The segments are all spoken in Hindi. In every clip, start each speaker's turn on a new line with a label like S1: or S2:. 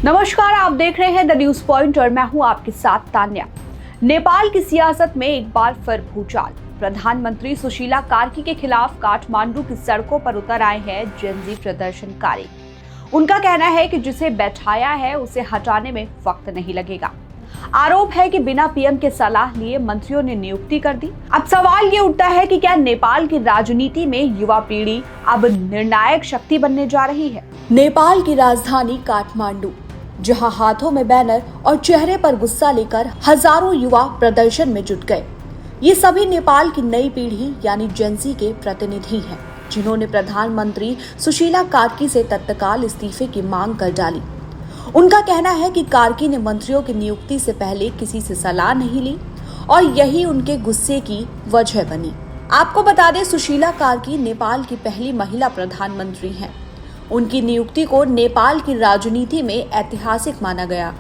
S1: नमस्कार, आप देख रहे हैं द न्यूज पॉइंट और मैं हूं आपके साथ तान्या। नेपाल की सियासत में एक बार फिर भूचाल। प्रधानमंत्री सुशीला कार्की के खिलाफ काठमांडू की सड़कों पर उतर आए हैं जेनजी प्रदर्शनकारी। उनका कहना है कि जिसे बैठाया है उसे हटाने में वक्त नहीं लगेगा। आरोप है कि बिना पीएम के सलाह लिए मंत्रियों ने नियुक्ति कर दी। अब सवाल ये उठता है कि क्या नेपाल की राजनीति में युवा पीढ़ी अब निर्णायक शक्ति बनने जा रही है। नेपाल की राजधानी काठमांडू, जहां हाथों में बैनर और चेहरे पर गुस्सा लेकर हजारों युवा प्रदर्शन में जुट गए। ये सभी नेपाल की नई पीढ़ी यानी जेनजी के प्रतिनिधि हैं, जिन्होंने प्रधानमंत्री सुशीला कार्की से तत्काल इस्तीफे की मांग कर डाली। उनका कहना है कि कार्की ने मंत्रियों की नियुक्ति से पहले किसी से सलाह नहीं ली और यही उनके गुस्से की वजह बनी। आपको बता दें, सुशीला कार्की नेपाल की पहली महिला प्रधानमंत्री हैं। उनकी नियुक्ति को नेपाल की राजनीति में ऐतिहासिक माना गया,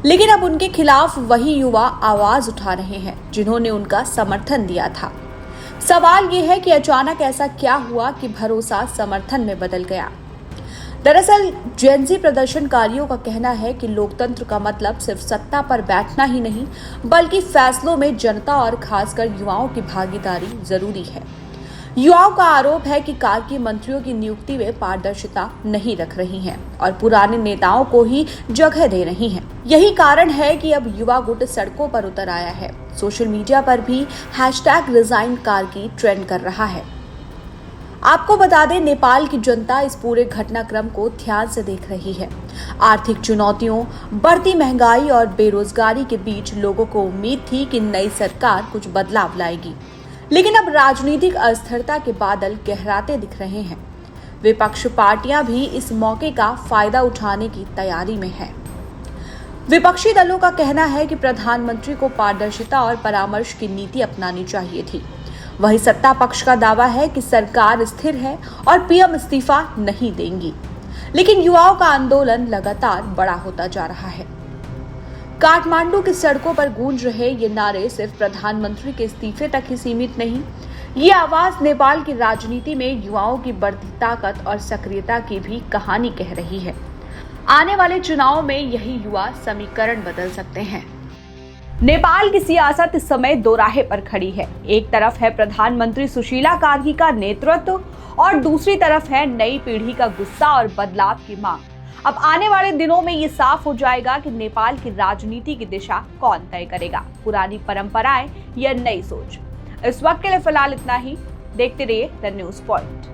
S1: लेकिन अब उनके खिलाफ वही युवा आवाज उठा रहे हैं जिन्होंने उनका समर्थन दिया था। सवाल ये है कि अचानक ऐसा क्या हुआ कि भरोसा समर्थन में बदल गया। दरअसल जेनजी प्रदर्शनकारियों का कहना है कि लोकतंत्र का मतलब सिर्फ सत्ता पर बैठना ही नहीं, बल्कि फैसलों में जनता और खासकर युवाओं की भागीदारी जरूरी है। युवाओं का आरोप है कि कार्की मंत्रियों की नियुक्ति में पारदर्शिता नहीं रख रही हैं और पुराने नेताओं को ही जगह दे रही हैं। यही कारण है कि अब युवा गुट सड़कों पर उतर आया है। सोशल मीडिया पर भी #रिजाइन कार्की ट्रेंड कर रहा है। आपको बता दें, नेपाल की जनता इस पूरे घटनाक्रम को ध्यान से देख रही है। आर्थिक चुनौतियों, बढ़ती महंगाई और बेरोजगारी के बीच लोगों को उम्मीद थी कि नई सरकार कुछ बदलाव लाएगी, लेकिन अब राजनीतिक अस्थिरता के बादल गहराते दिख रहे हैं। विपक्ष पार्टियां भी इस मौके का फायदा उठाने की तैयारी में है। विपक्षी दलों का कहना है कि प्रधानमंत्री को पारदर्शिता और परामर्श की नीति अपनानी चाहिए थी। वहीं सत्ता पक्ष का दावा है कि सरकार स्थिर है और पीएम इस्तीफा नहीं देंगी, लेकिन युवाओं का आंदोलन लगातार बड़ा होता जा रहा है। काठमांडू की सड़कों पर गूंज रहे ये नारे सिर्फ प्रधानमंत्री के इस्तीफे तक ही सीमित नहीं, ये आवाज नेपाल की राजनीति में युवाओं की बढ़ती ताकत और सक्रियता की भी कहानी कह रही है। आने वाले चुनावों में यही युवा समीकरण बदल सकते हैं। नेपाल की सियासत इस समय दोराहे पर खड़ी है। एक तरफ है प्रधानमंत्री सुशीला कार्की का नेतृत्व और दूसरी तरफ है नई पीढ़ी का गुस्सा और बदलाव की मांग। अब आने वाले दिनों में ये साफ हो जाएगा कि नेपाल की राजनीति की दिशा कौन तय करेगा, पुरानी परंपराएं या नई सोच। इस वक्त के लिए फिलहाल इतना ही। देखते रहिए द न्यूज पॉइंट।